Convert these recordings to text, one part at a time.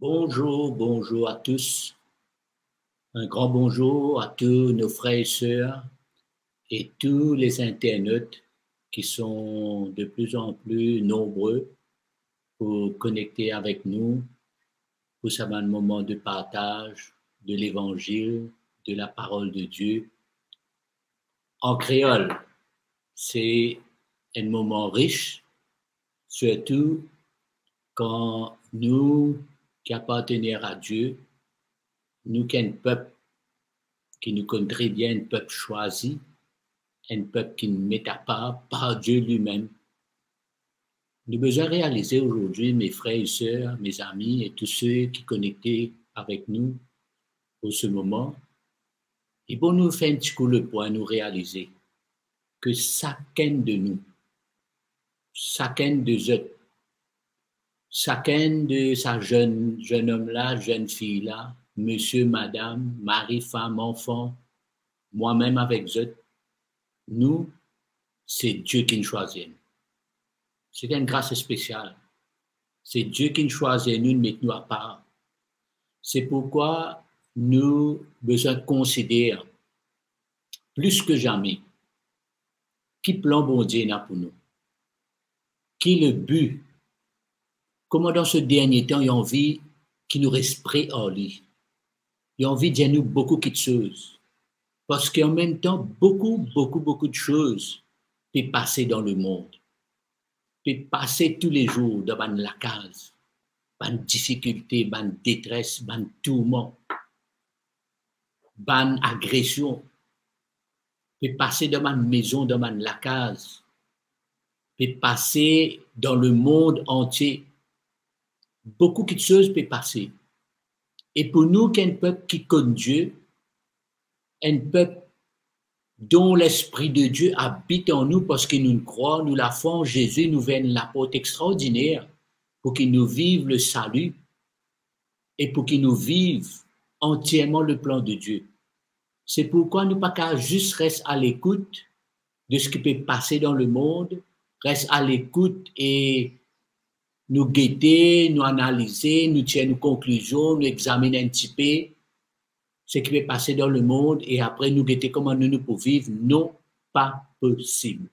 Bonjour, bonjour à tous. Un grand bonjour à tous nos frères et sœurs et tous les internautes qui sont de plus en plus nombreux pour connecter avec nous pour ce moment de partage de l'évangile, de la parole de Dieu. En créole, c'est un moment riche, surtout quand nous qui appartenons à Dieu, nous qui sommes un peuple qui nous connaît très bien, un peuple choisi, un peuple qui nous met à part par Dieu lui-même. Nous devons besoin réaliser aujourd'hui, mes frères et sœurs, mes amis et tous ceux qui connectés avec nous pour ce moment, et pour nous faire un petit coup le point, nous réaliser que chacun de nous, chacun de eux, chacun de sa jeune homme-là, jeune fille-là, monsieur, madame, mari, femme, enfant, moi-même avec eux, nous, c'est Dieu qui nous choisit. C'est une grâce spéciale. C'est Dieu qui nous choisit, nous, de mettre nous à part. C'est pourquoi nous besoin de considérer plus que jamais qui plan bon Dieu là pour nous. Qui le but. Comment dans ce dernier temps, il y a envie qu'il nous reste prêt en lui. Il y a envie de dire nous beaucoup de choses. Parce qu'en même temps, beaucoup de choses peuvent passer dans le monde. Peuvent passer tous les jours dans la case. Ban difficulté, ban détresse, ban tourment, ban agression, peut passer dans ma maison, dans la case, peut passer dans le monde entier. Beaucoup de choses peuvent passer. Et pour nous, qu'un peuple qui connaît Dieu, un peuple dont l'Esprit de Dieu habite en nous parce que nous croyons, nous la foi en Jésus, nous venons l'apporter extraordinaire pour qu'il nous vive le salut et pour qu'il nous vive entièrement le plan de Dieu. C'est pourquoi nous pas qu'à juste rester à l'écoute de ce qui peut passer dans le monde, reste à l'écoute et nous guetter, nous analyser, nous tirer nos conclusions, nous examiner un petit peu ce qui peut passer dans le monde et après nous guetter comment nous pouvons vivre. Non, pas possible.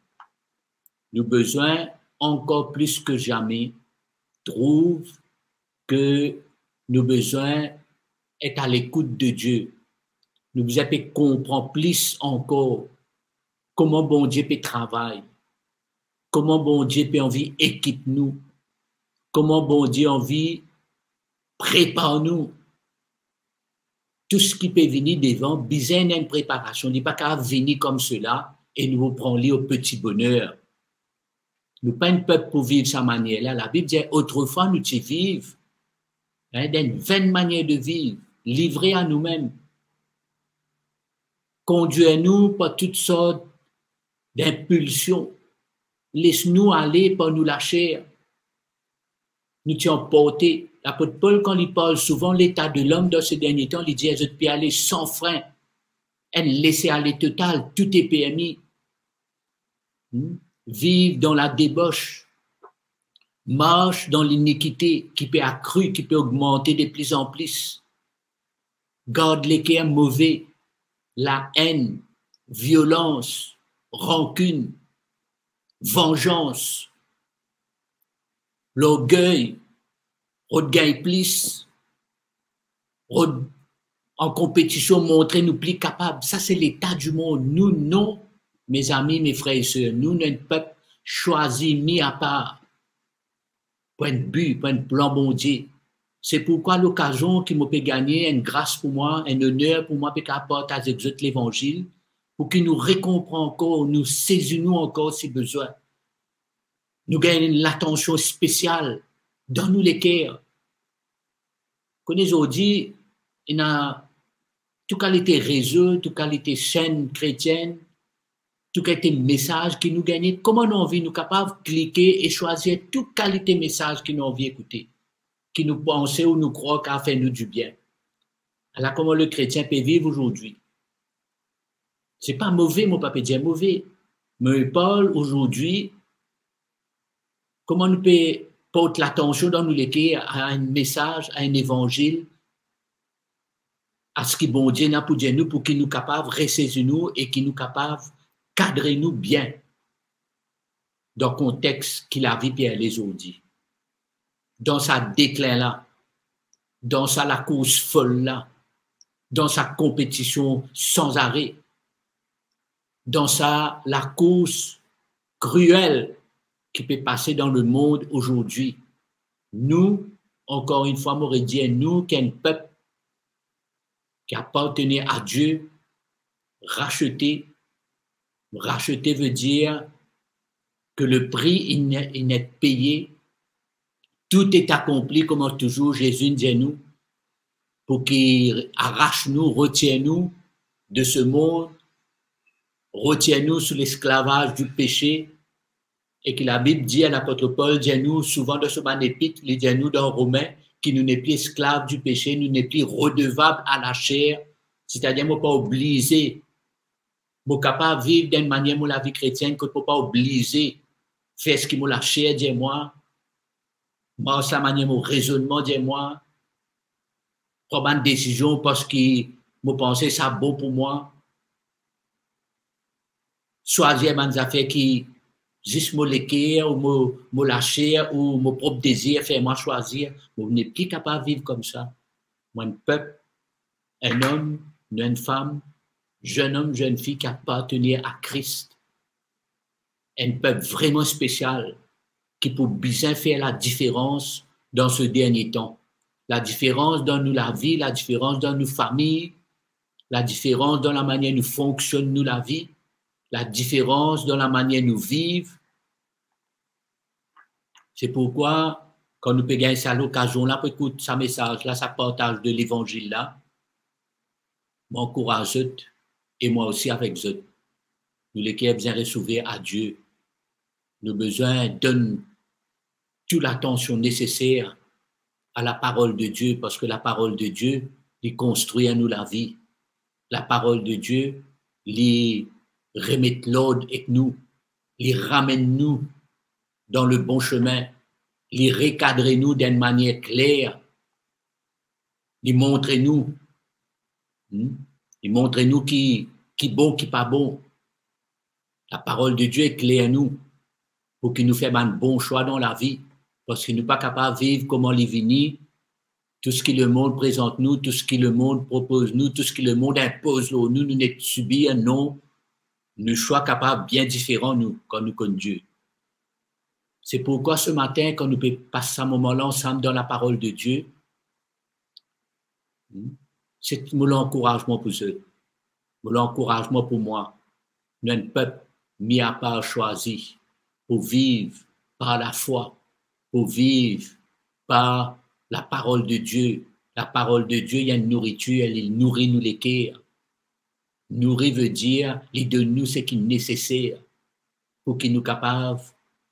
Nous avons besoin encore plus que jamais trouve que nous avons besoin d'être à l'écoute de Dieu. Nous besoin de comprendre plus encore comment bon Dieu peut travailler, comment bon Dieu peut envie équipe nous, comment bon Dieu envie prépare nous. Tout ce qui peut venir devant, besoin d'une préparation. Il n'est pas qu'à venir comme cela et nous prendre au petit bonheur. Nous pas un peuple pour vivre sa manière-là. La Bible dit autrefois nous y vivons d'une vaine manière de vivre, livrée à nous-mêmes. Conduis-nous par toutes sortes d'impulsions. Laisse-nous aller par nous la chair. Nous t'y emporter. L'apôtre Paul, quand il parle souvent l'état de l'homme dans ce dernier temps, il dit, je peux aller sans frein. Elle laisser aller total, tout est permis. Vivre dans la débauche. Marche dans l'iniquité qui peut accroître, qui peut augmenter de plus en plus. Garde les cœurs mauvais, la haine, violence, rancune, vengeance, l'orgueil, regagne plus, en compétition, montrer nous plus capables. Ça, c'est l'état du monde. Nous, non, mes amis, mes frères et sœurs, nous, notre peuple choisi, mis à part, pour un but, pour un plan bon Dieu. C'est pourquoi l'occasion qui me peut gagner, une grâce pour moi, un honneur pour moi, pour qu'apporte à l'évangile, pour qu'il nous récomprenne encore, nous saisissons encore si besoin. Nous gagnons l'attention spéciale dans nous les cœurs. Qu'on aujourd'hui, il y a toute qualité réseau, toute qualité chaîne chrétienne, toute qualité message qui nous gagne. Comment nous envie, nous capables de cliquer et choisir toute qualité message qui nous envie écouter, qui nous pensait ou nous croit qu'a fait nous du bien. Alors comment le chrétien peut vivre aujourd'hui? C'est pas mauvais, mon papa dit mauvais. Mais Paul aujourd'hui, comment nous peut porte l'attention dans nous l'écrire à un message, à un évangile, à ce qui bon Dieu n'a pour dire nous, pour qu'il nous capable de ressaisir nous et qu'il nous capable de cadrer nous bien dans le contexte qu'il a vu Pierre les autres dit. Dans sa déclin là, dans sa la course folle là, dans sa compétition sans arrêt, dans sa la course cruelle qui peut passer dans le monde aujourd'hui. Nous, encore une fois, m'aurait dit, nous, qui un peuple qui appartenait à Dieu, racheté. Racheté veut dire que le prix, il n'est payé. Tout est accompli, comme toujours Jésus dit nous, pour qu'il arrache nous, retient nous de ce monde, retient nous sous l'esclavage du péché, et que la Bible dit à l'apôtre Paul, dit nous souvent dans ce épître, il dit nous dans Romains, qui nous n'est plus esclaves du péché, nous n'est plus redevables à la chair, c'est-à-dire nous pas obligés, nous capable de vivre d'une manière la vie chrétienne que nous pas obligés faire ce qui nous la chair, dis-moi, moi sa manière mon raisonnement, dis-moi, prendre une décision parce que je pensais ça bon pour moi, choisir des affaires qui juste me l'écrire ou me lâcher ou mon propre désir faire moi choisir. Vous n'êtes plus capable de vivre comme ça. Moi, un peuple, un homme, une femme, jeune homme, jeune fille qui appartenait à Christ. Un peuple vraiment spécial qui peut bien faire la différence dans ce dernier temps. La différence dans nous la vie, la différence dans nos familles, la différence dans la manière nous fonctionne nous la vie, la différence dans la manière nous vivons. C'est pourquoi, quand nous pouvons gagner ça l'occasion là, pour écouter ce message là, ça partage de l'évangile là, m'encourage et moi aussi avec eux. Nous les qui bien recevoir à Dieu. Nous avons besoin de donner toute l'attention nécessaire à la parole de Dieu, parce que la parole de Dieu, il construit à nous la vie. La parole de Dieu, il remet l'ordre avec nous, il ramène nous dans le bon chemin, il recadre nous d'une manière claire, il montre nous, qui bon, qui pas bon. La parole de Dieu est claire à nous pour qu'il nous fasse un bon choix dans la vie, parce qu'il n'est pas capable de vivre comme on l'est venu, tout ce que le monde présente nous, tout ce que le monde propose nous, tout ce que le monde impose nous, nous n'êtes subis, non, nous choix capables bien différents nous, quand nous connaissons Dieu. C'est pourquoi ce matin, quand nous pouvons passer un moment-là ensemble dans la parole de Dieu, c'est mon encouragement pour eux, mon encouragement pour moi. Nous sommes un peuple mis à part choisi pour vivre par la foi, pour vivre par la parole de Dieu. La parole de Dieu, il y a une nourriture, elle nourrit nous les cœurs. Nourrir veut dire, il donne nous ce qui est nécessaire pour qu'il nous capable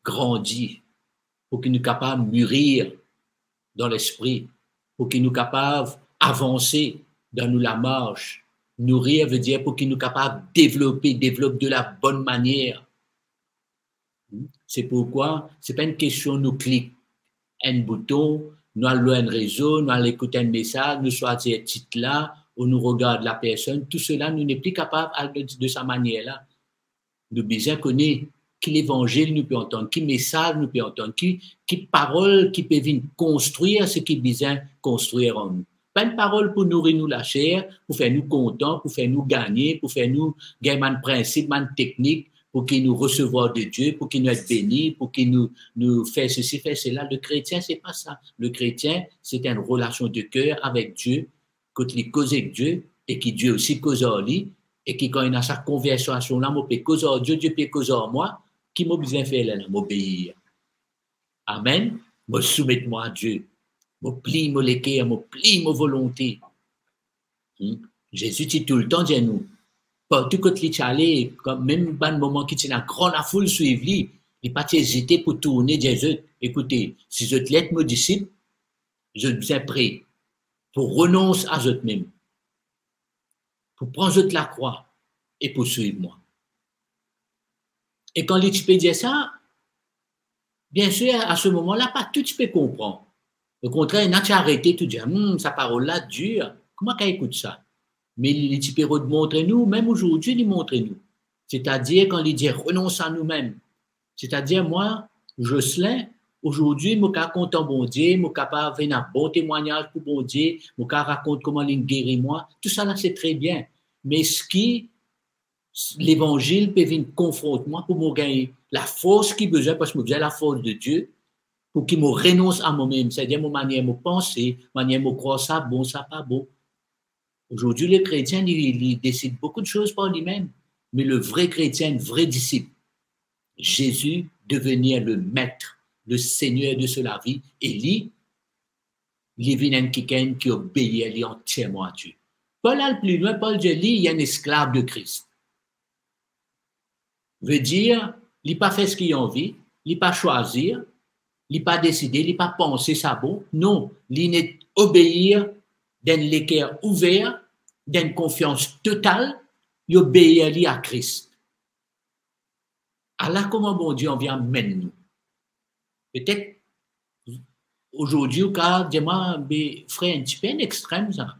grandir, pour qu'il nous capable mûrir dans l'esprit, pour qu'il nous capable avancer dans nous la marche. Nourrir veut dire pour qu'il nous capable développer de la bonne manière. C'est pourquoi c'est pas une question nous cliquer un bouton, nous allons un réseau, nous allons écouter un message, nous choisir un titre là, ou nous regarde la personne. Tout cela, nous n'est plus capable de sa manière-là. Nous besoin connaître qui l'évangile nous peut entendre, qui message nous peut entendre, qui parole qui peut venir construire ce qui besoin construire en nous. Pas une parole pour nourrir nous la chair, pour faire nous contents, pour faire nous gagner, pour faire nous gagner un principe, une technique, pour qu'il nous recevoir de Dieu, pour qu'il nous être béni, pour qu'il nous fait ceci, fait cela. Le chrétien, c'est pas ça. Le chrétien, c'est une relation de cœur avec Dieu, quand il cause avec Dieu, et qui Dieu aussi cause en lui, et qui quand il a sa conversation là, moi peut causer en Dieu, Dieu peut causer en moi, qui m'a besoin faire là, m'obéir. Amen. Me soumettre moi à Dieu. Me plie mon cœur, me plie ma volonté. Jésus dit tout le temps, dit nous. Partout quand il est allé, même dans le moment qu'il a grand la foule suivre lui, il n'a pas hésité pour tourner, dire, écoutez, si je êtes mes disciples, je suis prêt pour renoncer à eux-mêmes, pour prendre la croix et pour suivre moi. Et quand il peut dire ça, Bien sûr, à ce moment-là, pas tout tu peux comprendre. Au contraire, tu as arrêté, tu dis, sa parole-là dure. Comment qu'elle écoute ça? Mais les tu peux montrer nous, même aujourd'hui, il montre nous. C'est-à-dire, quand il dit renonce à nous-mêmes. C'est-à-dire, moi, Jocelyn, aujourd'hui, je suis content bon Dieu, je suis capable de faire un bon témoignage pour bon Dieu, je raconte comment il guérit moi. Tout ça là, c'est très bien. Mais ce qui, l'évangile peut venir confronter moi pour me gagner la force qui besoin, parce que j'ai la force de Dieu, pour qu'il me renonce à moi-même. C'est-à-dire, mon manière de penser, manière de croire ça bon, ça pas bon. Aujourd'hui, le chrétien, il décide beaucoup de choses par lui-même. Mais le vrai chrétien, le vrai disciple, Jésus devenir le maître, le Seigneur de la vie, et lui, il vient quelqu'un qui obéit entièrement à Dieu. Paul a le plus loin, Paul dit, il y a un esclave de Christ. Veut dire, il n'a pas fait ce qu'il a envie, il n'a pas choisi, il n'a pas décidé, il n'a pas pensé ça bon. Non, il n'est obéir d'un l'équerre ouvert, d'une confiance totale, il obéit à Christ. Alors, comment bon Dieu en vient mener nous? Peut-être aujourd'hui, au cas, dis-moi, frère, un petit peu un extrême, ça.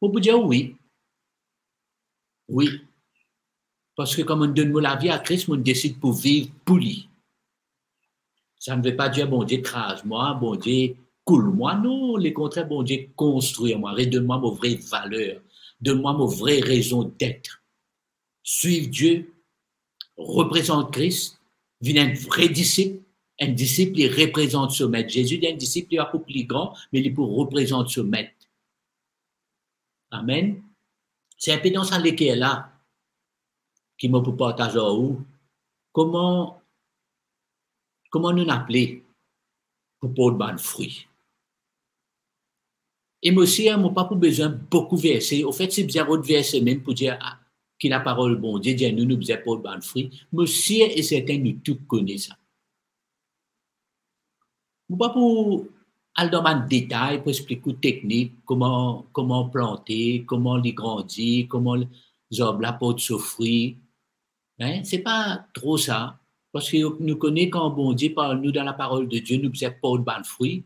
On peut dire oui. Oui. Parce que comme on donne la vie à Christ, on décide pour vivre pour lui. Ça ne veut pas dire, bon Dieu, crase-moi, bon Dieu, coule-moi. Non, le contraire, bon Dieu, construis-moi, redonne-moi mes vraies valeurs, donne-moi mes vraies raisons d'être. Suivre Dieu, représente Christ, vient un vrai disciple. Un disciple, il représente ce maître. Jésus est un disciple, il est beaucoup plus grand, mais il représente ce maître. Amen. C'est un peu dans ça qui est là, qui me peut partager où. Comment nous appeler pour porter de fruits? Et moi aussi, je n'ai pas besoin de beaucoup de versets. Au fait, c'est bien d'autres versets même pour dire que la parole bon Dieu dit nous besoin de porter de fruits. Monsieur et certains, nous tous connaissent ça. Je ne pas pour aller dans un détail pour expliquer technique, comment planter, les grandir, comment les arbres portent ce fruit. Hein? Ce n'est pas trop ça. Parce que nous connaissons quand bon Dieu parle nous dans la parole de Dieu, nous besoin porter de fruits.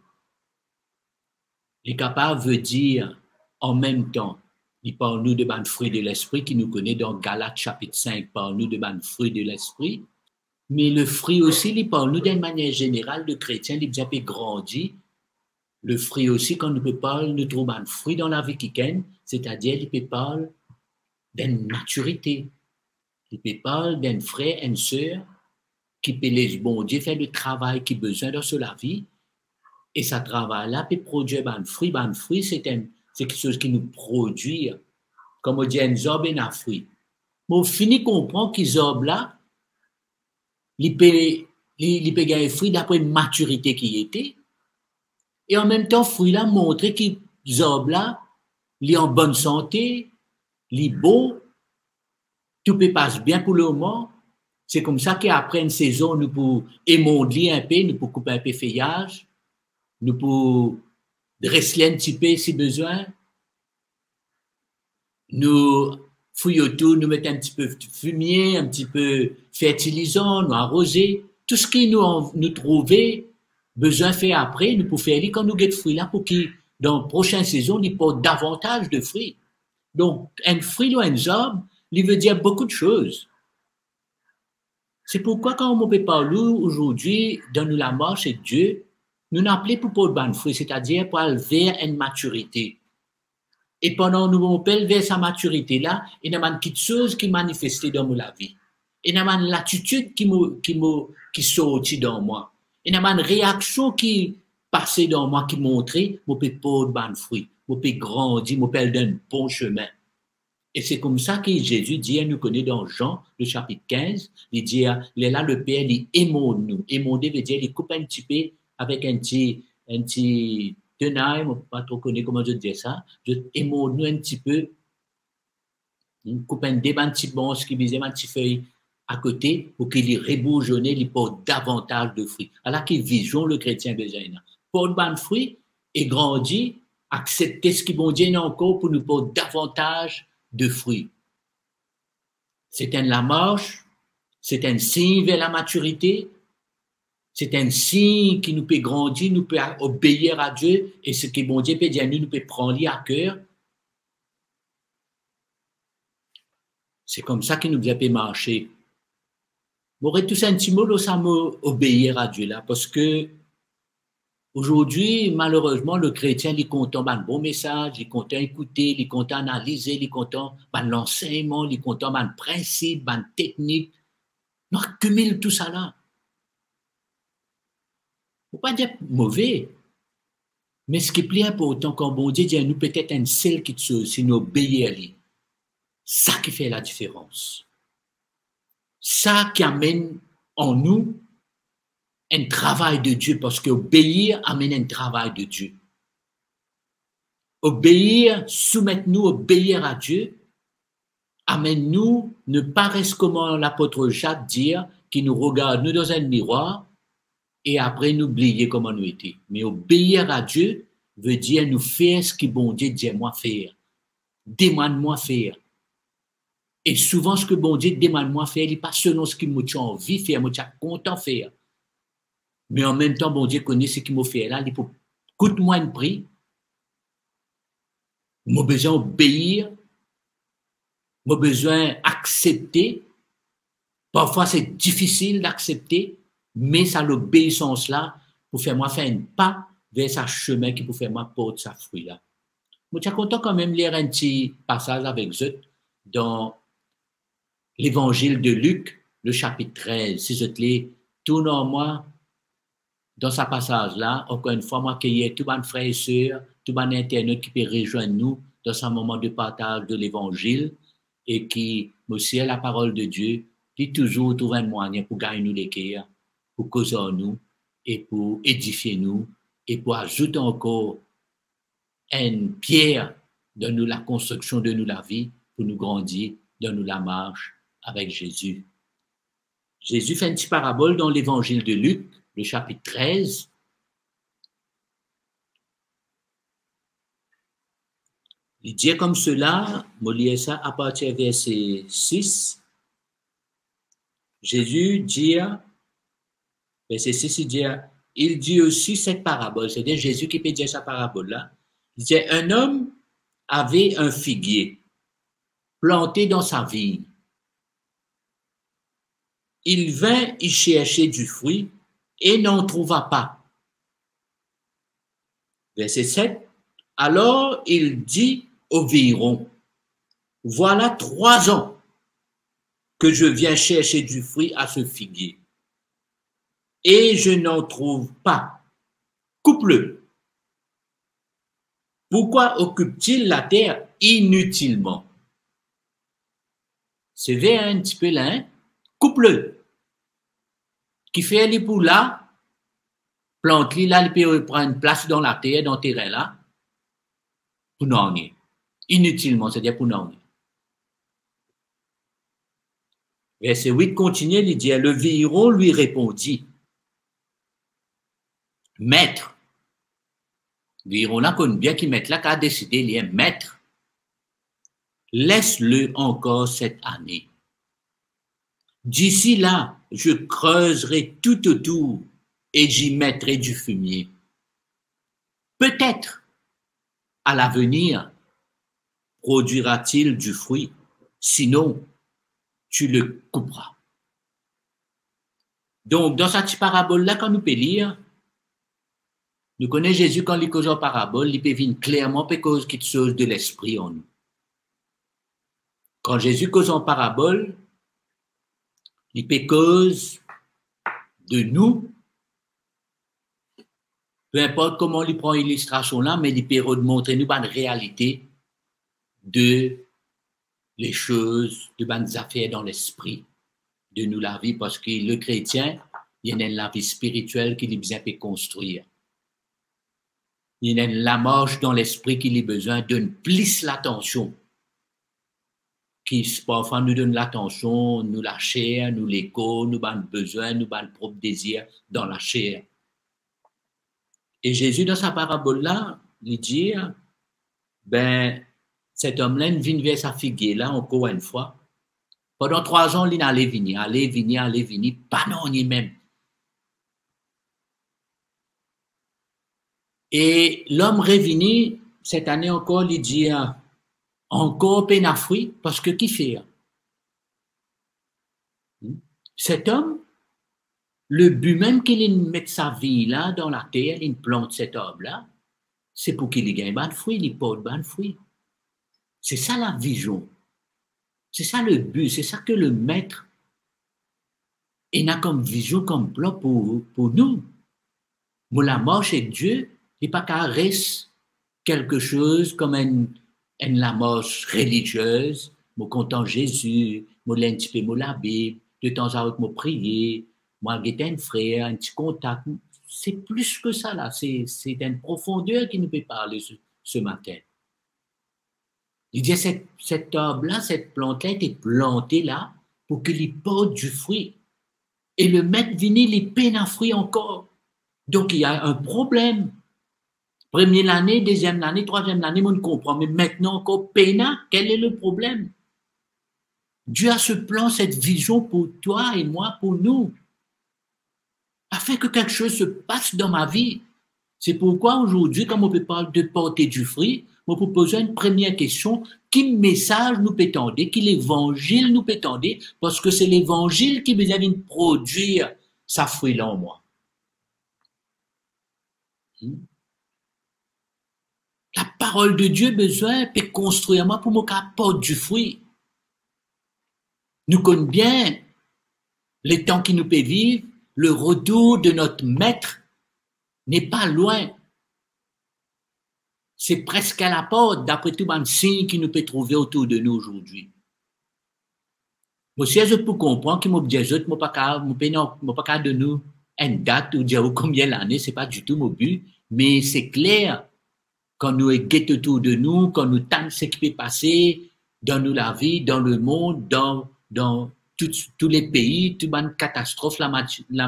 Les capables veut dire en même temps, il parle nous de ban fruits de l'esprit qui nous connaît dans Galates chapitre 5, parle nous de ban fruits de l'esprit. Mais le fruit aussi, il parle nous d'une manière générale de chrétien, il peut grandir. Le fruit aussi, quand nous peut parler, nous trouvons un fruit dans la vie qui gagne, c'est-à-dire il peut parler d'une maturité. Il peut parler d'un frère, une sœur qui peut les bon Dieu faire le travail qui a besoin dans la vie. Et ce travail-là peut produire un fruit. Un fruit, c'est quelque chose qui nous produit, comme on dit, un arbre et un fruit. Mais on finit de comprendre que l'arbre là, il peut gagner fruit d'après une maturité qui était. Et en même temps, fruit là montrer que l'arbre là, il est en bonne santé, il est beau, tout peut passer bien pour le moment. C'est comme ça qu'après une saison, nous pouvons émondrer un peu, nous pouvons couper un peu feuillage, nous pouvons dresser un petit peu si besoin. Nous fouillons autour, nous mettons un petit peu de fumier, un petit peu fertilisant, nous arroser. Tout ce qui nous trouver, besoin fait après, nous pouvons faire quand nous guettons fruits là pour que dans la prochaine saison, il porte davantage de fruits. Donc, un fruit ou un arbre, il veut dire beaucoup de choses. C'est pourquoi quand on peut parler aujourd'hui, dans la marche avec Dieu, nous n'appelons pas pour de fruits, c'est-à-dire pour aller vers une maturité. Et pendant nous on peut vers sa maturité-là, il y a une petite chose qui manifeste dans la vie. Il y a une l'attitude qui sortit dans moi. Il y a une réaction qui passait dans moi, qui montrait, je peux pas de fruits, je peux grandir, je peux aller dans un bon chemin. Et c'est comme ça que Jésus dit, il nous connaît dans Jean, le chapitre 15, il dit, il est là, le Père, il émonde nous. Émonder veut dire, il coupe un petit peu avec un petit tenaille, je ne peux pas trop connaître comment je dis ça, je émonde nous un petit peu, il coupe un petit bon, ce qui visait un petit feuille à côté, pour qu'il rebougeonne, il porte davantage de fruits. Alors qu'il vision le chrétien besoin. Porte de fruits et grandit, accepter ce qui bon Dieu encore pour nous porter davantage de fruits. C'est la marche, c'est un signe vers la maturité, C'est un signe qui nous peut grandir, nous peut obéir à Dieu, et ce que bon Dieu peut dire, nous peut prendre à cœur. C'est comme ça qu'il nous a fait marcher. J'aurais tous un petit mot, ça obéir à Dieu là, parce que aujourd'hui, malheureusement, le chrétien, il est content d'un bon message, il est content d'écouter, il est content d'analyser, il est content de l'enseignement, il est content d'un principe, d'une technique. On accumule tout ça là. Il ne faut pas dire mauvais, mais ce qui est plus important, quand bon Dieu dit, nous peut-être une seule chose, c'est nous obéir à lui. Ça qui fait la différence. Ça qui amène en nous un travail de Dieu, parce qu'obéir amène un travail de Dieu. Obéir, soumettre-nous, obéir à Dieu, amène-nous ne pas rester comme l'apôtre Jacques dit, qui nous regarde nous dans un miroir et après nous oublier comment nous étions. Mais obéir à Dieu veut dire nous faire ce que bon Dieu dit moi faire. Demande-moi faire. Et souvent, ce que bon Dieu demande-moi faire, il n'est pas selon ce qu'il m'a envie de faire, moi suis content de faire. Mais en même temps, bon Dieu connaît ce qu'il m'a fait là, il faut coûte-moi un prix. J'ai besoin d'obéir, j'ai besoin d'accepter. Parfois, c'est difficile d'accepter, mais ça l'obéissance là pour faire moi faire un pas vers sa chemin qui pour faire moi porter sa fruit là. Je suis content quand même de lire un petit passage avec vous dans l'évangile de Luc, le chapitre 13. Si je te lis tout en moi, dans ce passage-là, encore une fois, moi, qu'il y ait tout bon frères et sœurs, tout bon internaute qui peut rejoindre nous dans ce moment de partage de l'évangile et qui, aussi, la parole de Dieu, qui toujours trouve un moyen pour gagner nous les cœurs, pour causer nous et pour édifier nous et pour ajouter encore une pierre dans nous la construction de nous la vie, pour nous grandir, dans nous la marche avec Jésus. Jésus fait une petite parabole dans l'évangile de Luc, le chapitre 13. Il dit comme cela, je lis ça à partir du verset 6. Jésus dit, verset 6, il dit aussi cette parabole, c'est-à-dire Jésus qui peut dire sa parabole-là. Il dit, un homme avait un figuier planté dans sa vigne. Il vint y chercher du fruit et n'en trouva pas. Verset 7. Alors il dit au vigneron, voilà 3 ans que je viens chercher du fruit à ce figuier et je n'en trouve pas. Coupe-le. Pourquoi occupe-t-il la terre inutilement? C'est vrai un petit peu là, hein? Coupe-le. Qui fait les pour là, plante-le là, il peut prendre place dans la terre, dans le terrain là, pour n'en rien. Inutilement, c'est-à-dire pour n'en rien. Verset 8 continue, il dit, le vigneron lui répondit, maître, le vigneron là connaît bien qu'il maître là, qui a décidé, il est maître, laisse-le encore cette année. D'ici là, je creuserai tout autour et j'y mettrai du fumier. Peut-être, à l'avenir, produira-t-il du fruit, sinon, tu le couperas. Donc, dans cette parabole-là, quand nous peut lire, nous connaissons Jésus quand il cause en parabole, il peut venir clairement pour cause quelque chose de l'esprit en nous. Quand Jésus cause en parabole, il peut cause de nous, peu importe comment il prend l'illustration là, mais il peut montrer nous une réalité de les choses, de bonnes affaires dans l'esprit de nous la vie, parce que le chrétien, il y a la vie spirituelle qu'il a besoin de construire. Il y a la marche dans l'esprit qu'il a besoin de plus l'attention. Qui parfois nous donne l'attention, nous la chair, nous l'écho, nous avons besoin, nous avons le propre désir dans la chair. Et Jésus, dans sa parabole-là, il dit, ben, cet homme-là, il vient vers sa figuier, là, encore une fois. Pendant 3 ans, il allait venir, pas non, ni même. Et l'homme revenu, cette année encore, il dit, encore peine à fruit, parce que qui fait? Cet homme, le but même qu'il mette sa vie là, dans la terre, il plante cet homme-là, c'est pour qu'il gagne bon fruit, il porte bon fruit. C'est ça la vision. C'est ça le but, c'est ça que le maître il a comme vision, comme plan pour nous. Pour la marche avec Dieu, il n'est pas qu'à rester quelque chose comme la marche religieuse. Moi, content Jésus, moi, un petit peu la Bible, de temps à autre, moi, prier, moi, j'ai un frère, un petit contact. C'est plus que ça, là. C'est une profondeur qui nous peut parler ce matin. Il dit, cet arbre-là, cette plante-là, a été plantée là pour qu'il porte du fruit. Et le maître vinyle, il peine à fruit encore. Donc, il y a un problème. Première année, deuxième année, troisième année, on comprend. Mais maintenant encore, peine, quel est le problème? Dieu a ce plan, cette vision pour toi et moi, pour nous. Afin que quelque chose se passe dans ma vie. C'est pourquoi aujourd'hui, comme on peut parler de porter du fruit, on peut poser une première question. Quel message nous peut tendre? Quel évangile nous peut tendre? Parce que c'est l'évangile qui besoin de produire sa fruit là en moi. La parole de Dieu besoin peut construire moi pour me porter du fruit. Nous connaissons bien les temps qui nous peut vivre, le retour de notre maître n'est pas loin. C'est presque à la porte, d'après tout le signe qui nous peut trouver autour de nous aujourd'hui. Si je peux comprendre que mon Dieu, je ne peux pas de nous une date ou dire combien l'année, ce n'est pas du tout mon but, mais c'est clair, quand nous guettons autour de nous, quand nous tentons ce qui peut passer dans nous la vie, dans le monde, dans tous les pays, toute une catastrophe, la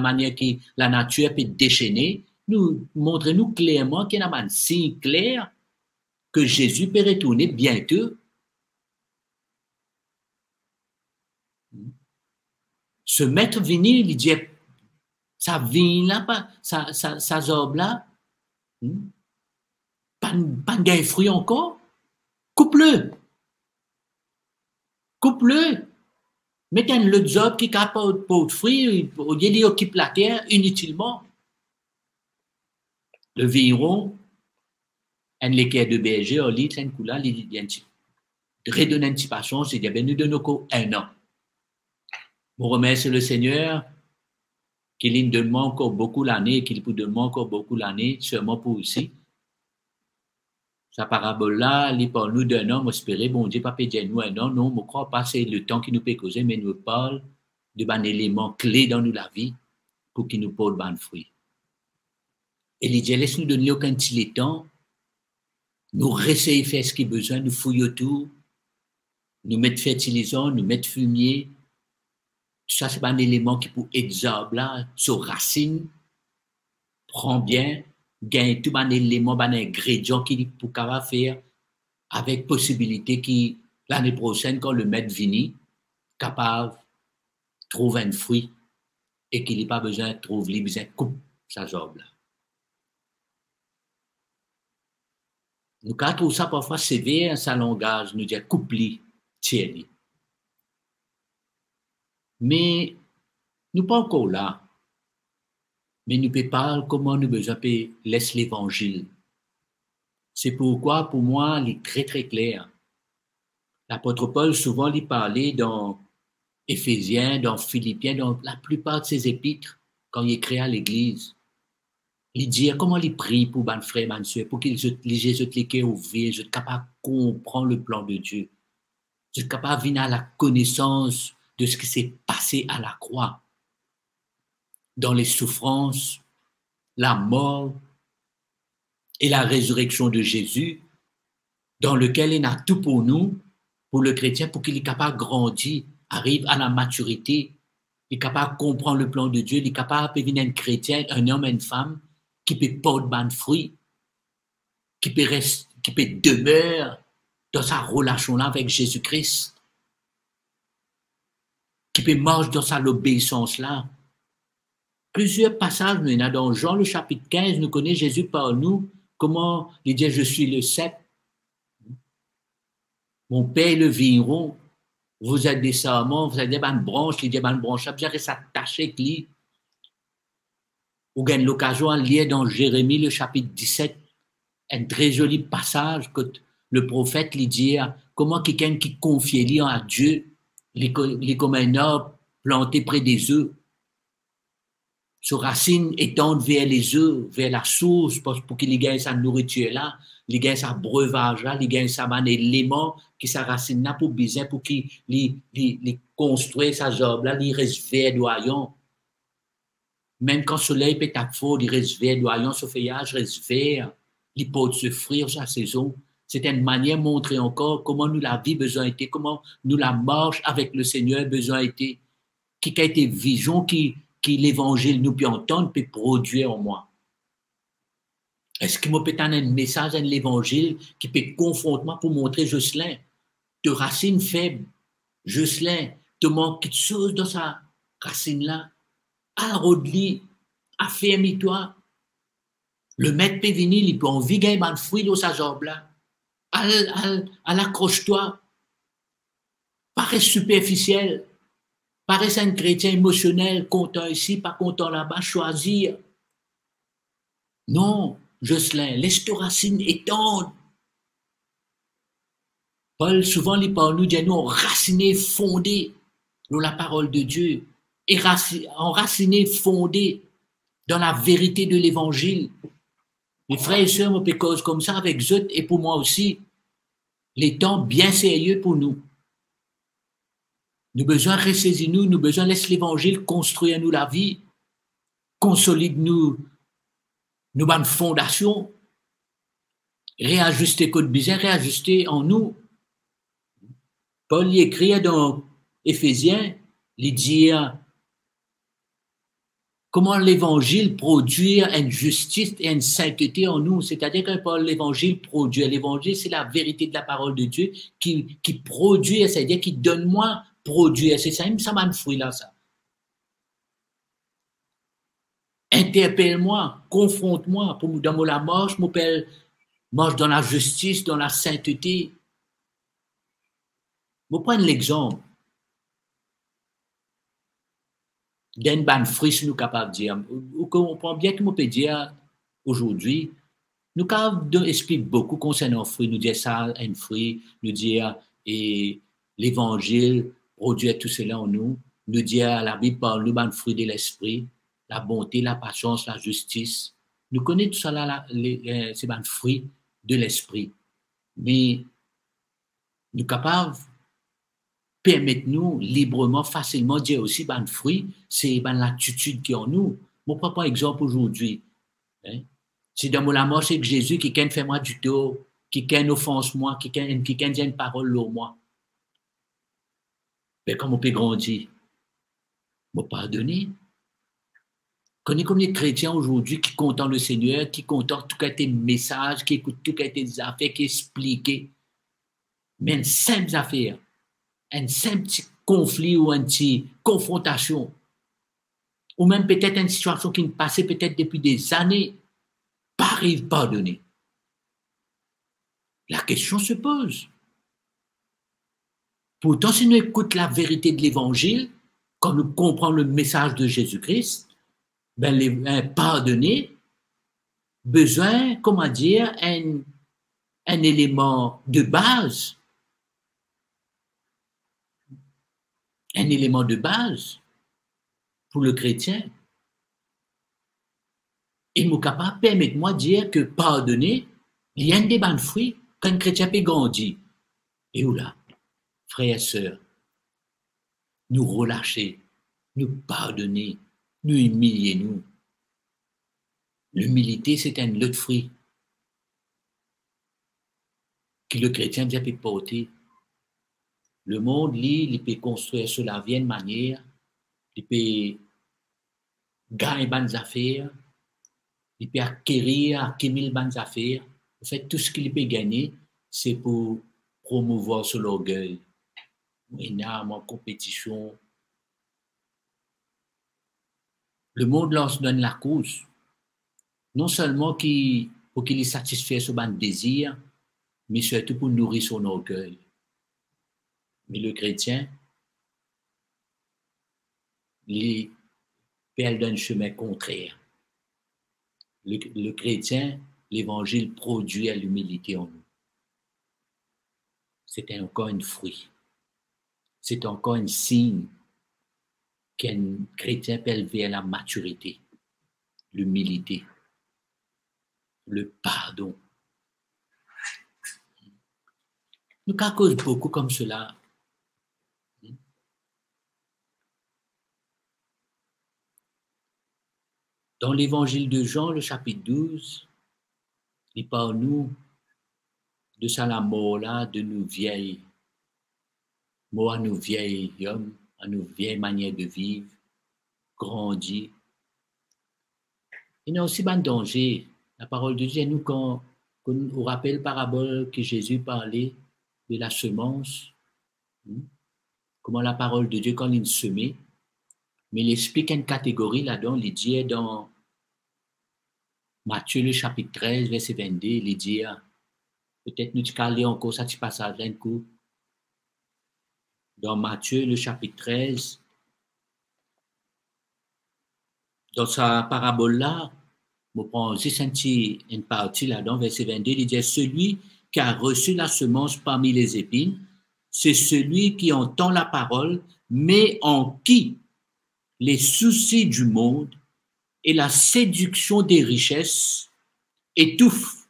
manière que la nature peut déchaîner, nous montrons-nous clairement qu'il y a un signe clair que Jésus peut retourner bientôt. Ce maître vinyle, il dit, ça vigne là, ça zob là, pas de fruit encore, coupe-le. Coupe-le. Mettez le job qui n'a pas de fruits, il occupe la terre inutilement. Le vigneron, un l'équerre de berger, on lit, un coup là, il redonne une petite patience, il dit, ben, nous donnons un an. Je remercie le Seigneur qu'il nous donne encore beaucoup l'année, qu'il peut donner encore beaucoup l'année, seulement pour ici. Sa parabole-là, il parle nous d'un an, espérer, bon Dieu, pas dire nous un an, non, je ne crois pas, c'est le temps qui nous peut causer, mais nous parle d'un élément clé dans la vie pour qu'il nous porte bon fruit. Et il dit, laisse-nous donner aucun petit temps, nous réessayer de faire ce qu'il y a besoin, nous fouiller tout, nous mettre fertilisant, nous mettre fumier. Ça, c'est un élément qui peut exorber là, sur racine, prend bien, gagne tout un élément, un ingrédient qu'il peut faire avec possibilité qui, l'année prochaine, quand le maître vini, capable de trouver un fruit et qu'il n'a pas besoin de trouver, il besoin de couper sa job là. Nous, quand on trouve ça parfois sévère, sa langage, nous dit coupe-li, tiens-li. Mais nous pas encore là. Mais nous peut parler comment nous besoin de laisser l'évangile. C'est pourquoi, pour moi, il est très, très clair. L'apôtre Paul, souvent, il parlait dans Éphésiens, dans Philippiens, dans la plupart de ses épîtres, quand il écrit à l'église. Il dit comment il prie pour mes frères, mes soeurs, pour qu'ils Jésus les cœurs ouverts, je suis capable de comprendre le plan de Dieu. Je suis capable de venir à la connaissance de ce qui s'est passé à la croix. Dans les souffrances, la mort et la résurrection de Jésus, dans lequel il a tout pour nous, pour le chrétien, pour qu'il est capable de grandir, arrive à la maturité, il est capable de comprendre le plan de Dieu, il est capable de devenir un chrétien, un homme et une femme, qui peut porter bon fruit, qui peut demeurer dans sa relation-là avec Jésus-Christ, qui peut marcher dans sa obéissance-là. Plusieurs passages, dans Jean le chapitre 15, nous connaissons Jésus par nous, comment il dit, je suis le cep, mon père est le vigneron, vous êtes des serments, vous êtes des bonnes branches, il dit, bonnes branches, vous avez s'attacher avec lui. Vous avez l'occasion de lire dans Jérémie, le chapitre 17, un très joli passage que le prophète lui dit, comment quelqu'un qui confie lui à Dieu, il est comme un arbre planté près des eaux. Ses racines étendent vers les eaux, vers la source, pour qu'il gagne sa nourriture là, il gagne sa breuvage là, il gagne sa élément qui sa racine là pour besoin, pour qu'il construise sa job là, il reste verdoyant. Même quand le soleil peut être fort, il reste verdoyant, ce feuillage reste vert, il peut se frire sa saison. C'est une manière de montrer encore comment nous la vie besoin été, comment nous la marche avec le Seigneur besoin été, qui a été vision qui l'évangile nous peut entendre, peut produire en moi. Est-ce qu'il me peut donner un message dans l'évangile qui peut confronter moi pour montrer Jocelyn, de racine faible, Jocelyn, te manque quelque chose dans sa racine là, arrode-lui, affermis-toi. Le maître peut venir, il peut envie de gagner un fruit dans sa jambe là. Accroche-toi. Paraît superficiel. Paraît un chrétien émotionnel, content ici, pas content là-bas, choisir. Non, Jocelyn, laisse tes racines étendre. Paul, souvent, il parle nous, dit nous, enracinés, fondés dans la parole de Dieu, et enracinés, fondés dans la vérité de l'évangile. Mes frères et sœurs, on peut cause comme ça avec eux et pour moi aussi. Les temps bien sérieux pour nous. Nous besoin ressaisir nous besoin laisser l'évangile construire nous la vie, consolide nous bonnes fondations, réajuster code bizarre, réajuster en nous. Paul y écrit dans Éphésiens, il dit comment l'évangile produit une justice et une sainteté en nous. C'est-à-dire que Paul, l'évangile produit. L'évangile, c'est la vérité de la parole de Dieu qui produit, c'est-à-dire qui donne moi produire. C'est ça, ça m'a fruit là, ça. Interpelle-moi, confronte-moi, pour dans la marche, marche dans la justice, dans la sainteté. Je vais prendre l'exemple d'un ban fruit, si nous sommes capables de dire, ou qu'on prend bien que nous peut dire aujourd'hui, nous expliquer beaucoup concernant le fruit, nous dire ça, un fruit, nous dire et l'évangile produit tout cela en nous, nous dire la Bible parle nous ban fruit de l'esprit, la bonté, la patience, la justice. Nous connaissons tout ça là, c'est ban fruit de l'esprit. Mais nous sommes capables permettre-nous librement, facilement dire aussi ban fruit, c'est l'attitude qui est en nous. Mon propre exemple aujourd'hui, hein? C'est dans la mort, c'est que Jésus qui fait moi du tort, qui offense moi, qui dit une parole sur moi. Mais comme on peut grandir, me pardonner. Connais comme les chrétiens aujourd'hui qui content le Seigneur, qui content tout tes messages, qui écoutent tout tes affaires, qui expliquent. Mais une simple affaire, un simple petit conflit ou une petite confrontation, ou même peut-être une situation qui ne passait peut-être depuis des années, pas arrive pardonner. La question se pose. Pourtant, si nous écoutons la vérité de l'Évangile, quand nous comprenons le message de Jésus-Christ, pardonner, besoin, comment dire, un élément de base. Un élément de base pour le chrétien. Et mon capable permet-moi de dire que pardonner, il y a un des bons fruits quand un chrétien peut grandir. Et où là, frères et sœurs, nous relâcher, nous pardonner, nous humilier nous. L'humilité, c'est un lot de fruit que le chrétien doit porter. Le monde, il peut construire sur la vieille manière, il peut gagner bonnes affaires, il peut acquérir bonnes affaires. En fait, tout ce qu'il peut gagner, c'est pour promouvoir son orgueil. Énorme en compétition. Le monde lance donne la cause. Non seulement qui pour qu'il satisfasse son désir, mais surtout pour nourrir son orgueil. Mais le chrétien, il perd un chemin contraire. Le chrétien, l'évangile produit à l'humilité en nous. C'est encore un fruit. C'est encore un signe qu'un chrétien peut élever à la maturité, l'humilité, le pardon. Nous causons beaucoup comme cela. Dans l'évangile de Jean, le chapitre 12, il parle nous de ça la mort là, de nos vieilles, mort à nos vieilles hommes, à nos vieilles manières de vivre, grandir. Il y a aussi un danger. La parole de Dieu, nous, quand on rappelle parabole que Jésus parlait de la semence, comment la parole de Dieu, quand il semait, mais il explique une catégorie là-dedans, il dit dans Matthieu, le chapitre 13, verset 22, il dit, peut-être nous allons encore ça petit passage là, un coup. Dans Matthieu, le chapitre 13, dans sa parabole-là, je prends juste une partie là-dedans, verset 22, il dit, celui qui a reçu la semence parmi les épines, c'est celui qui entend la parole, mais en qui les soucis du monde et la séduction des richesses étouffent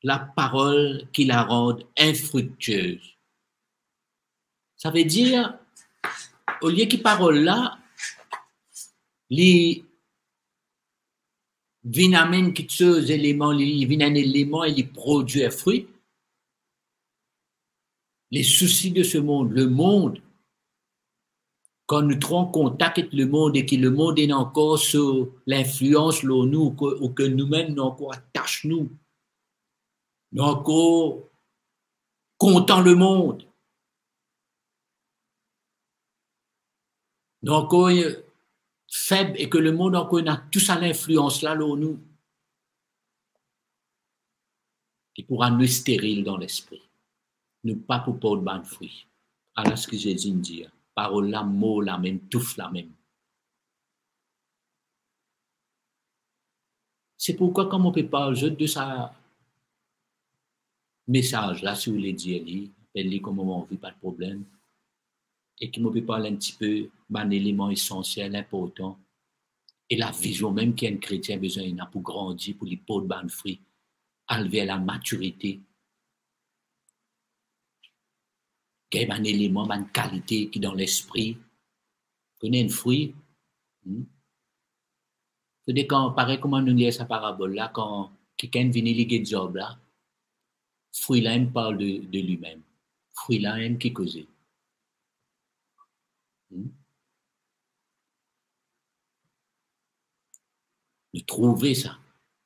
la parole qui la rend infructueuse. Ça veut dire, au lieu que parole là, les viennent qui ces éléments, ils viennent un élément et ils produisent un fruit. Les soucis de ce monde, le monde, quand nous trouvons contact avec le monde et que le monde est encore sous l'influence de nous, ou que nous-mêmes nous encore attachons nous encore comptons le monde, nous encore faible et que le monde encore a tout ça l'influence là nous, il pourra nous stérile dans l'esprit, nous pas pour porter de fruits. Alors ce que j'ai dit dire, parole là, mot là même, tout là même. C'est pourquoi comme on peut pas de ça message là, si vous voulez dire, appelle-les comme on vit, pas de problème. Et qui me peut parler un petit peu d'un élément essentiel, important. Et la vision même qu'un chrétien a besoin pour grandir, pour les porter de fruits, élever à la maturité. Qu'il y ait un élément, une qualité qui dans l'esprit. Connaît un fruit. C'est quand, pareil comme on nous dit sa parabole là, quand quelqu'un vient liguer job là, fruit là, il parle de lui-même. Fruit là, il qui cause. De trouver ça.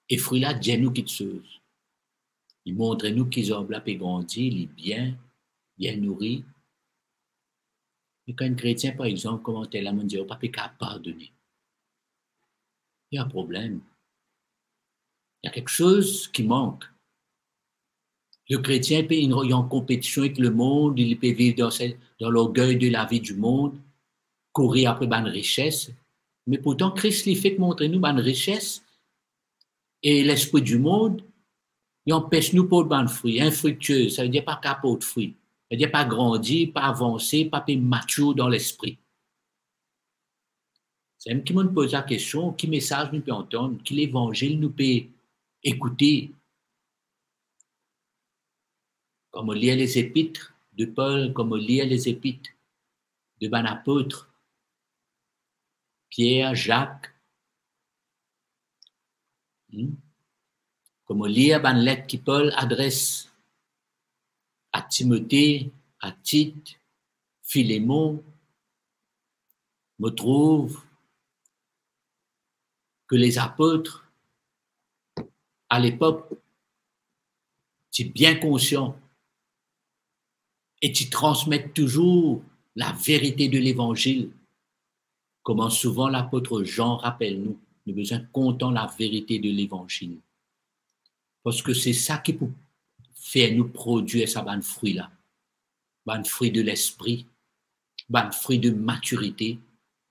Et fruit là, Dieu nous qui chose. Il montre nous qu'ils ont et grandi, il est bien nourri. Mais quand un chrétien, par exemple, comment elle a dit, pas qu'à pardonner. Il y a un problème. Il y a quelque chose qui manque. Le chrétien peut être en compétition avec le monde, il peut vivre dans l'orgueil de la vie du monde, courir après une richesse. Mais pourtant, Christ lui fait montrer nous une richesse et l'esprit du monde, il empêche nous pour de fruits, infructueux. Ça veut dire pas qu'à de fruits. Ça veut dire pas grandir, pas avancer, pas mature dans l'esprit. C'est même qui me pose la question, qui message nous peut entendre, qui l'évangile nous peut écouter. Comme on lit les épîtres de Paul, comme on lit les épîtres de ban apôtres, Pierre, Jacques, comme on lit ban lettre qui Paul adresse à Timothée, à Tite, Philémon, me trouve que les apôtres, à l'époque, étaient bien conscients et qui transmettent toujours la vérité de l'évangile. Comment souvent l'apôtre Jean rappelle nous, nous besoin comptant la vérité de l'évangile. Parce que c'est ça qui peut faire nous produire ça, ban fruit là. Ban fruit de l'esprit, ban fruit de maturité,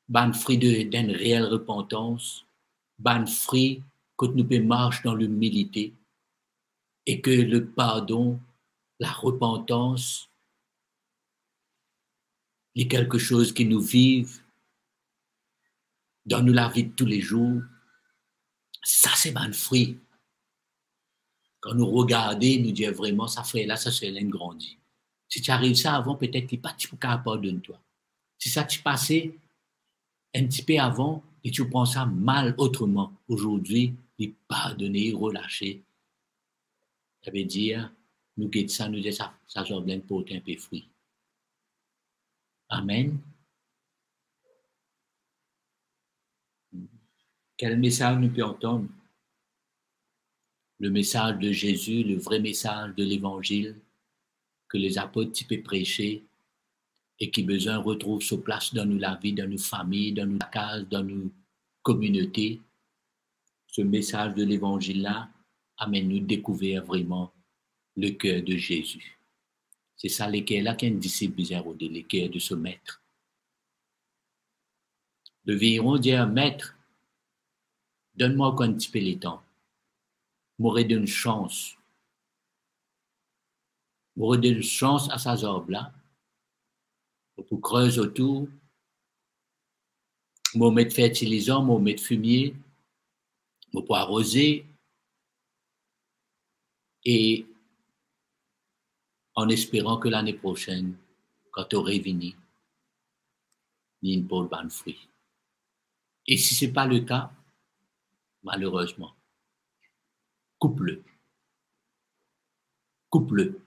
ban fruit d'une réelle repentance, ban fruit que nous pouvons marcher dans l'humilité et que le pardon, la repentance, est quelque chose qui nous vive dans la vie de tous les jours. Ça, c'est ban fruit. Quand nous regardons, nous disons vraiment, ça fait là, ça c'est l'un grandi. Si tu arrives ça avant, peut-être qu'il n'y a pas de capable de toi. Si ça tu passé un petit peu avant et tu prends ça mal autrement, aujourd'hui, il pardonner, relâcher, ça veut dire, nous guette ça, nous dit ça, ça sort bien pour un peu fruit. Amen. Quel message nous peut entendre? Le message de Jésus, le vrai message de l'évangile que les apôtres peuvent prêcher et qui besoin retrouve sa place dans la vie, dans nos familles, dans nos cases, dans nos communautés. Ce message de l'évangile-là amène nous découvrir vraiment le cœur de Jésus. C'est ça le cœur-là qu'un disciple besoin de le cœur de ce maître. Devirons dire, maître, donne-moi encore un petit peu le temps. M'aurait donné une chance. M'aurait donné une chance à sa zorbe-là. Pour creuser autour, m'au mettre fertilisant, m'au mettre fumier, m'au pour arroser, et en espérant que l'année prochaine, quand tu aurais fini, il y a une bonne de fruits. Et si ce n'est pas le cas, malheureusement, coupe-le. Coupe-le.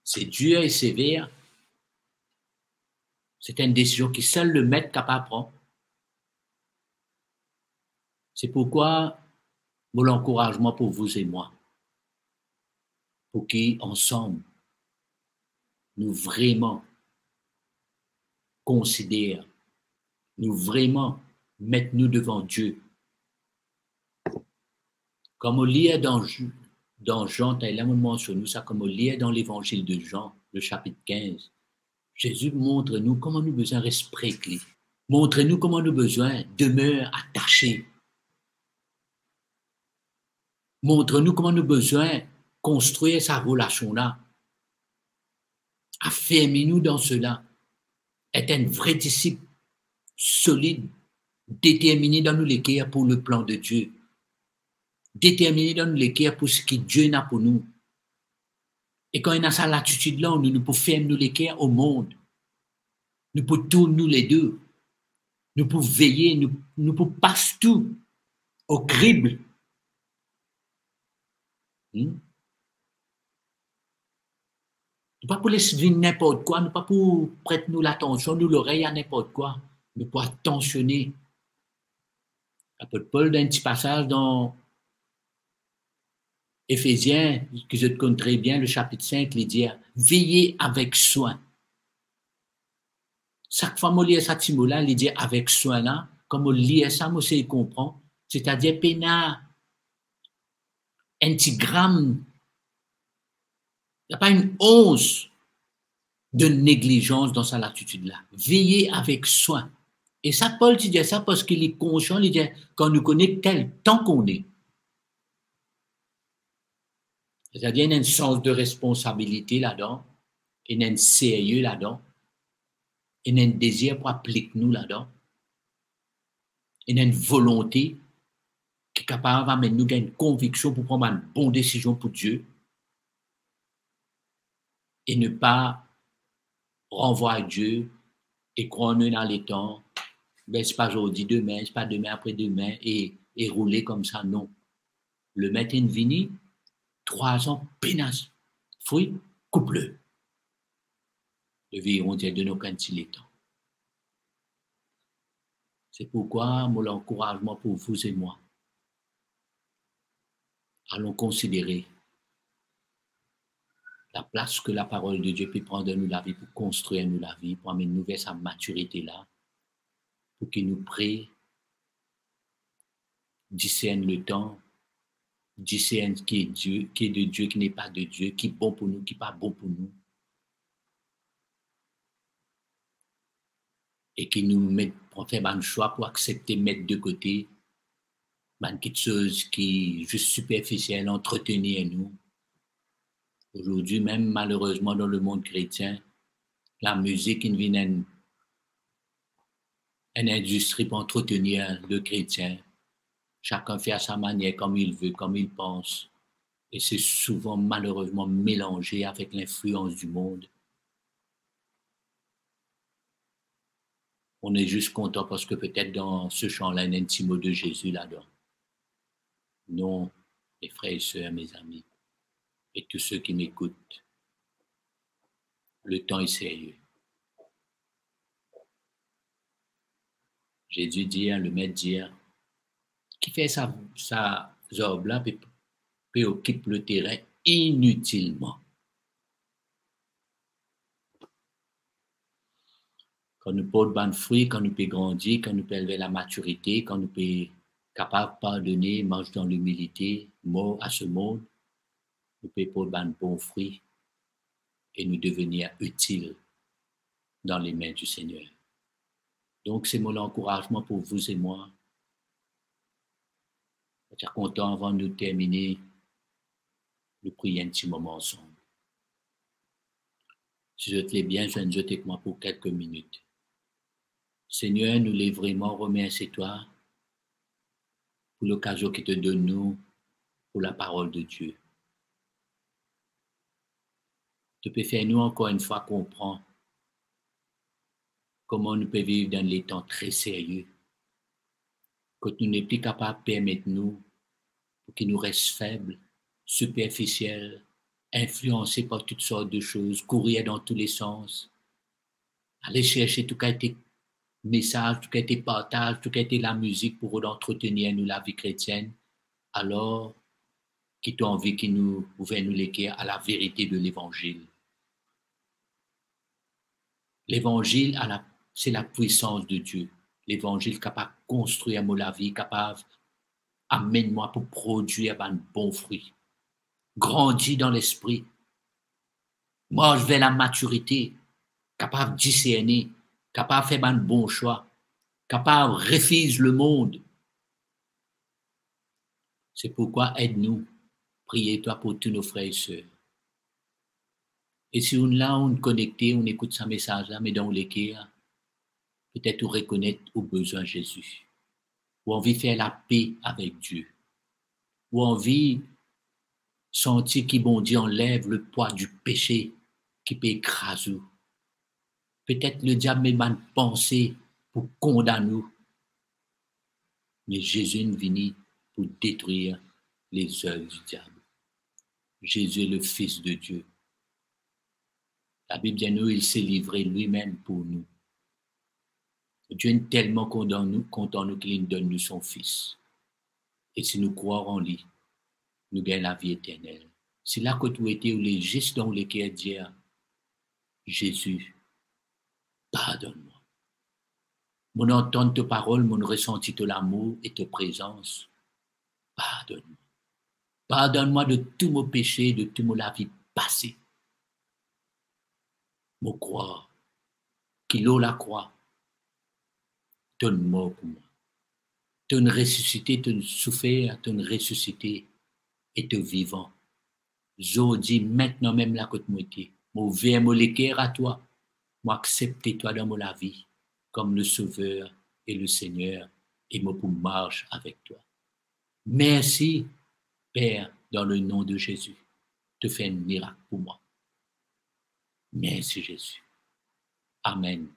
C'est dur et sévère. C'est une décision qui seul le maître capable de prendre. C'est pourquoi mon encouragement pour vous et moi, pour qu'ensemble, nous vraiment considérons, nous vraiment mettons-nous devant Dieu. Comme on lit dans Jean, tu as mentionné ça, comme on lit dans l'évangile de Jean, le chapitre 15, Jésus montre-nous comment nous besoin respecter. Montre-nous comment nous besoin demeurer attachés. Montre-nous comment nous besoin construire sa relation-là. Affirmez-nous dans cela. Être un vrai disciple solide, déterminé dans nous l'équerre pour le plan de Dieu. Déterminé dans nous l'équerre pour ce que Dieu n'a pour nous. Et quand il a cette latitude-là, nous pouvons faire nous l'équerre au monde. Nous pouvons tous nous les deux. Nous pouvons veiller, nous pouvons passer tout au crible. Nous pas pour laisser vivre n'importe quoi, nous pas pour prêter nous l'attention, nous l'oreille à n'importe quoi, mais pour attentionner. L'apôtre Paul, dans un petit passage dans Éphésiens, que je te connais très bien, le chapitre 5, il dit « Veillez avec soin ». Chaque fois que je lis ça, il dit « avec soin » là, comme on lit ça, moi, je comprends. C'est-à-dire, il y a un petit gramme, il n'y a pas une once de négligence dans sa latitude-là. Veillez avec soin. Et ça, Paul, tu dis ça parce qu'il est conscient, il dit quand nous connaît tel temps qu'on est. C'est-à-dire, il y a un sens de responsabilité là-dedans, il y a un sérieux là-dedans, il y a un désir pour appliquer nous là-dedans, il y a une volonté qui est capable d'amener nous à une conviction pour prendre une bonne décision pour Dieu et ne pas renvoyer Dieu et croire dans les temps, ben, ce n'est pas aujourd'hui, demain, ce n'est pas demain après-demain et rouler comme ça, non. Le matin de vini, 3 ans, pénasse. Fruit, coupe-le. Le viron dit de nos quantités temps. C'est pourquoi mon encouragement pour vous et moi. Allons considérer la place que la parole de Dieu peut prendre dans nous la vie pour construire nous la vie, pour amener nous vers sa maturité là, pour qu'il nous prête discerne le temps, discerne qui est Dieu, qui est de Dieu, qui n'est pas de Dieu, qui est bon pour nous, qui n'est pas bon pour nous. Et qui nous met, on fait un choix pour accepter, mettre de côté, quelque chose qui est juste superficiel, entretenir nous. Aujourd'hui, même malheureusement dans le monde chrétien, la musique est une industrie pour entretenir le chrétien. Chacun fait à sa manière, comme il veut, comme il pense. Et c'est souvent malheureusement mélangé avec l'influence du monde. On est juste content parce que peut-être dans ce chant-là, il y a un petit mot de Jésus là-dedans. Non, mes frères et sœurs, mes amis, et tous ceux qui m'écoutent, le temps est sérieux. J'ai dû dire, le maître dire, qui fait sa job là, puis occupe le terrain inutilement. Quand nous portons de fruits, quand nous pouvons grandir, quand nous pouvons élever la maturité, quand nous pouvons capable de pardonner, marcher dans l'humilité, mort à ce monde, nous pouvons porter de bons fruits et nous devenir utiles dans les mains du Seigneur. Donc, c'est mon encouragement pour vous et moi. Je suis content avant de terminer, nous prions un petit moment ensemble. Si je te l'ai bien, je viens avec moi pour quelques minutes. Seigneur, nous les vraiment remercions toi pour l'occasion que te donne nous pour la parole de Dieu. Tu peux faire nous encore une fois comprendre comment nous pouvons vivre dans les temps très sérieux, que nous n'sommes plus capables de permettre nous pour qu'ils nous restent faibles, superficiels, influencés par toutes sortes de choses, courir dans tous les sens, aller chercher tout ce qui a été message, tout ce qui a été partage, tout ce qui a été la musique pour entretenir nous la vie chrétienne, alors qui t'ont envie qu'ils nous ouvrent nous l'équerre à la vérité de l'évangile. L'évangile, c'est la puissance de Dieu. L'évangile capable de construire la vie, capable amène-moi pour produire un bon fruit. Grandis dans l'esprit. Moi, je vais la maturité, capable de discerner, capable de faire un bon choix, capable de refuser le monde. C'est pourquoi aide-nous, priez-toi pour tous nos frères et sœurs. Et si on là, on est connecté, on écoute ce message-là, mais dans l'équerre, peut-être on reconnaît au besoin de Jésus, ou envie de faire la paix avec Dieu, ou envie sentir qui bon Dieu enlève le poids du péché qui peut écraser. Peut-être le diable met une pensée pour condamner nous, mais Jésus est venu pour détruire les œuvres du diable. Jésus est le Fils de Dieu. La Bible dit nous, il s'est livré lui-même pour nous. Dieu est tellement content nous qu'il donne nous son Fils. Et si nous croyons en lui, nous gagnons la vie éternelle. C'est là que tu étais, ou les juste dans lesquels dire, Jésus, pardonne-moi. Mon entendre tes paroles, mon ressenti de l'amour et ta présence, pardonne-moi. Pardonne-moi de tous mes péchés, de toute ma vie passée. Mon croire, qu'il a la croix, ton mort pour moi. Ton ressuscité, ton souffert, ton ressuscité et ton vivant. Je dis maintenant même la côte moitié, mon vers mon l'équerre à toi, moi accepter toi dans ma vie comme le Sauveur et le Seigneur et moi pour marche avec toi. Merci, Père, dans le nom de Jésus, te fais un miracle pour moi. Merci Jésus. Amen.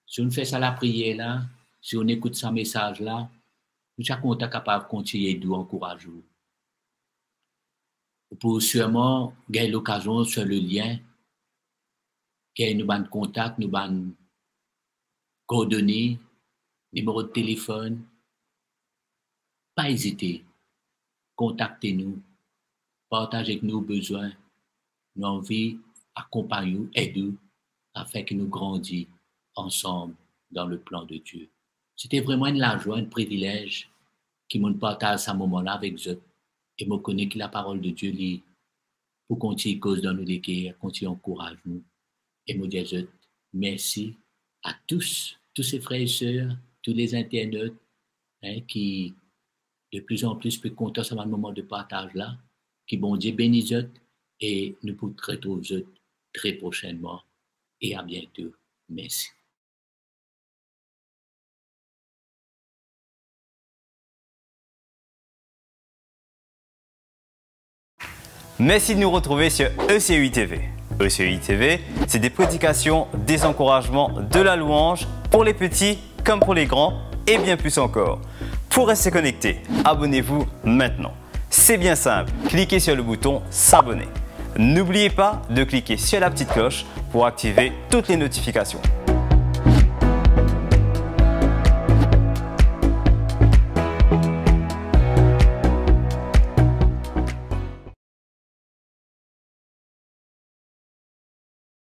Si on fait ça la prière là, si on écoute ce message là, nous sommes capables de continuer de encourager. Pour sûrement gagner l'occasion sur le lien, gagner nous ban contact, nous ban coordonnées, numéro de téléphone. Pas hésiter, contactez-nous, partagez avec nous besoins, nos envies, accompagnez-nous, aidez-nous afin que nous grandissions ensemble dans le plan de Dieu. C'était vraiment une joie, un privilège qui me partage ce moment-là avec eux. Et me connaît que la parole de Dieu lit pour continuer cause dans nous déquer, continuer encourage nous. Et me dire merci à tous ces frères et sœurs, tous les internautes qui de plus en plus peuvent compter sur un moment de partage là, qui bon Dieu bénisse et nous pourrons retrouver très prochainement et à bientôt. Merci. Merci de nous retrouver sur ECUI TV. ECUI TV, c'est des prédications, des encouragements, de la louange pour les petits comme pour les grands et bien plus encore. Pour rester connecté, abonnez-vous maintenant. C'est bien simple, cliquez sur le bouton s'abonner. N'oubliez pas de cliquer sur la petite cloche pour activer toutes les notifications.